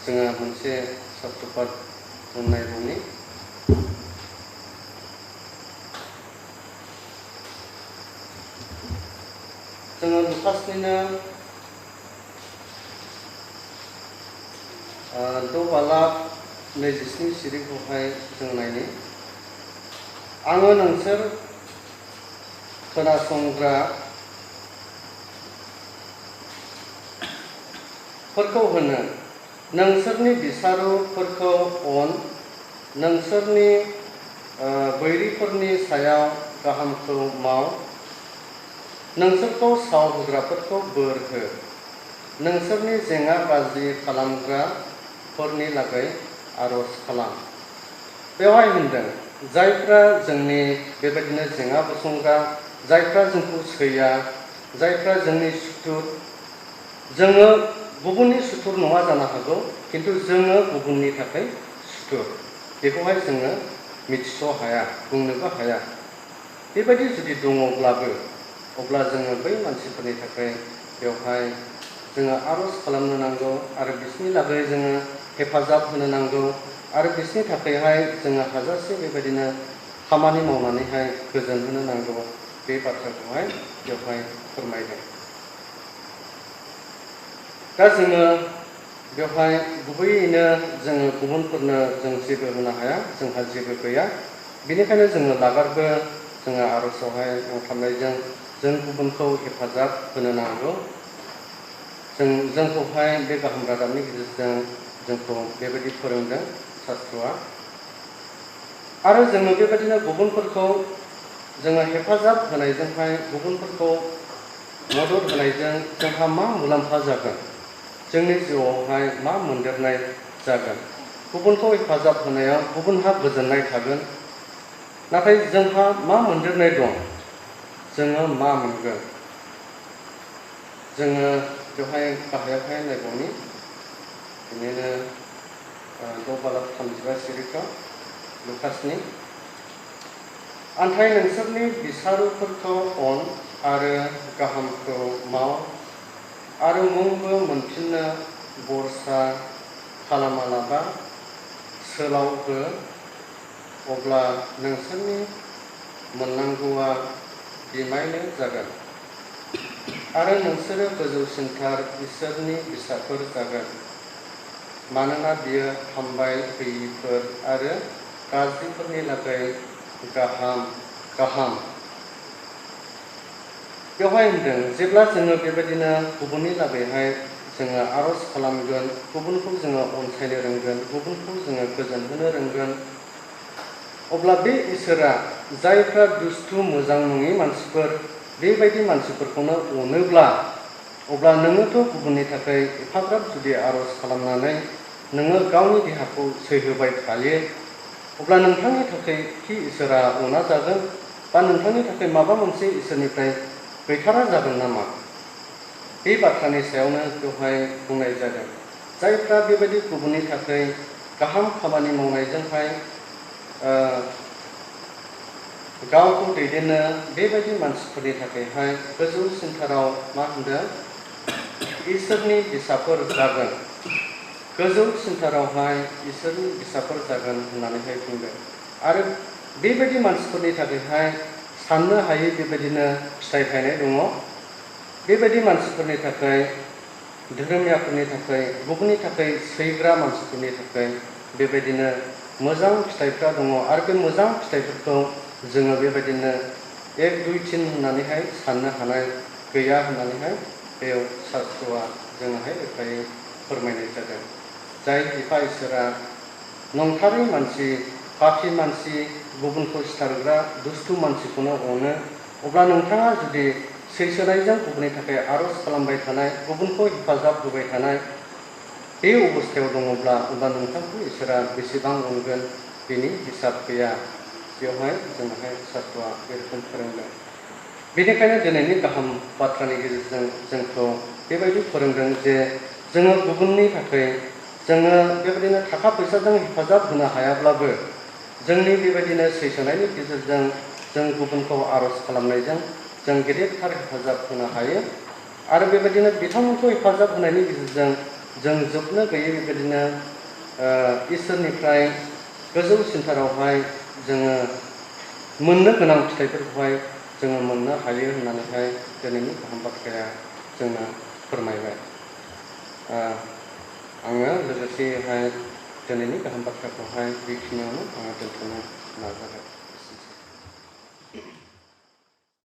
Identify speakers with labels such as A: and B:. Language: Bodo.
A: जोङो मोनसे सत्रपात बुंनाय बुंनि जोङो लुकासनिनो 6:27 सिरिखौहाय जों नायनि आङो नोंसोर खोनासंग्रा फोरखौ होनो नोंसोरनि बिसारुफोरखौ अन नोंसोरनि बैरिफोरनि सायाव गाहामखौ माव नोंसोरखौ साव होग्राफोरखौ बोर हो नोंसोरनि जेंना बाजि खालामग्राफोरनि लागै आरज खालाम बेवहाय होनदों जायफ्रा जोंनि बेबायदिनो जेंना बोसंग्रा जायफ्रा जोंखौ सैया जायफ्रा जोंनि सुथुर जोङो गुबुननि सुथुर नङा जानो हागौ किन्तु जोङो गुबुननि थाखाय सुथुर बेखौहाय जोङो मिथिस' हाया बुंनोबो हाया बेबायदि जुदि दङब्लाबो अब्ला जोङो बै मानसिफोरनि थाखाय बेवहाय जोङो आरज खालामनो नांगौ आरो बिसोरनि लागै जोङो हेफाजाब होनो नांगौ आरो बिसोरनि थाखायहाय जोङो हाजासे बेबायदिनो खामानि मावनानैहाय गोजोन होनो नांगौ बे बाथ्राखौहाय बेवहाय फोरमायदों दा जोङो बेवहाय गुबैयैनो जोङो गुबुनफोरनो जों जेबो होनो हाया जोंहा जेबो गैया बेनिखायनो जोङो लागारबो जोङो आरजआवहाय नांथाबनायजों जों गुबुनखौ हेफाजाब होनो नांगौ जोंखौहाय बे गाहाम रादाबनि गेजेरजों जोंखौ बेबायदि फोरोंदों शास्त्रआ आरो जोङो बेबायदिनो गुबुनफोरखौ जोङो हेफाजाब होनायजोंहाय गुबुनफोरखौ मदद होनायजों जोंहा मा मुलाम्फा जागोन जोंनि जिउआवहाय मा मोनदेरनाय जागोन गुबुनखौ हेफाजाब होनायाव गुबुनहा गोजोननाय थागोन नाथाय जोंहा मा मोनदेरनाय दं जोङो मा मोनगोन जोङो बेवहाय गाहायावहाय नायबावनि बिनिनो 6:35 सिरिखौ लुकासनि आन्थाय नोंसोरनि बिसारुफोरखौ अन आरो गाहामखौ माव आरो मुंबो मोनफिननो बरसा खालामालाबा सोलाव हो अब्ला नोंसोरनि मोननांगौआ बिमायनो जागोन आरो नोंसोरो गोजौसिनथार इसोरनि फिसाफोर जागोन मानोना बियो हामबाय गैयिफोर आरो गाज्रिफोरनि लागै गाहाम बेवहाय होनदों जेब्ला जोङो बेबायदिनो गुबुननि लागैहाय जोङो आरज खालामगोन गुबुनखौ जोङो अनसायनो रोंगोन गुबुनखौ जोङो गोजोन होनो रोंगोन अब्ला बे इसोरा जायफ्रा दुस्थु मोजां नङि मानसिफोर बेबायदि मानसिफोरखौनो अनोब्ला अब्ला नोङोथ' गुबुननि थाखाय एफाग्राब जुदि आरज खालामनानै नोङो गावनि देहाखौ सैहोबाय थायो अब्ला नोंथांनि थाखाय कि इसोरा अना जागोन बा नोंथांनि थाखाय माबा मोनसे इसोरनिफ्राय गैथारा जागोन नामा बे बाथ्रानि सायावनो बेवहाय बुंनाय जादों जायफ्रा बेबायदि गुबुननि थाखाय गाहाम खामानि मावनायजोंहाय गावखौ दैदेननो बेबायदि मानसिफोरनि थाखायहाय गोजौसिनथाराव मा होनदों इसोरनि फिसाफोर जागोन गोजौसिनथारावहाय इसोरनि फिसाफोर जागोन होननानैहाय बुंदों आरो बेबायदि मानसिफोरनि थाखायहाय साननो हायै बेबायदिनो फिथाइ थायनाय दङ बेबायदि मानसिफोरनि थाखाय धोरोमियाफोरनि थाखाय गुबुननि थाखाय सैग्रा मानसिफोरनि थाखाय बेबायदिनो मोजां फिथाइफ्रा दङ आरो बे मोजां फिथाइफोरखौ जोङो बेबायदिनो 1, 2, 3 होननानैहाय साननो हानाय गैया होननानैहाय बेयाव शास्त्रआ जोंहाय रोखायै फोरमायनाय जादों जाय बिफा इसोरा नंथारै मानसि पापि मानसि गुबुनखौ सिथारग्रा दुस्थु मानसिखौनो अनो अब्ला नोंथाङा जुदि सैसोनायजों गुबुननि थाखाय आरज खालामबाय थानाय गुबुनखौ हेफाजाब होबाय थानाय बे अबस्थायाव दङब्ला अब्ला नोंथांखौ इसोरा बेसेबां अनगोन बेनि हिसाब गैया बेवहाय जोंहाय शास्त्रआ बे रोखोम फोरोंदों बेनिखायनो दिनैनि गाहाम बाथ्रानि गेजेरजों जोंखौ बेबायदि फोरोंदों जे जोङो गुबुननि थाखाय जोङो बेबायदिनो थाखा फैसाजों हेफाजाब होनो हायाब्लाबो जोंनि बेबायदिनो सैसोनायनि गेजेरजों जों गुबुनखौ आरज खालामनायजों जों गेदेरथार हेफाजाब होनो हायो आरो बेबायदिनो बिथांमोनखौ हेफाजाब होनायनि गेजेरजों जों जोबनो गैयै बेबायदिनो इसोरनिफ्राय गोजौ सिन्थारावहाय जोङो मोननो गोनां फिथाइफोरखौहाय जोङो मोननो हायो होननानैहाय दिनैनि गाहाम बाथ्राया जोंनो फोरमायबाय। आङो लोगोसेहाय दिनैनि गाहाम बाथ्राखौहाय बेखिनियावनो आङो दोनथ'नो नाजाबाय।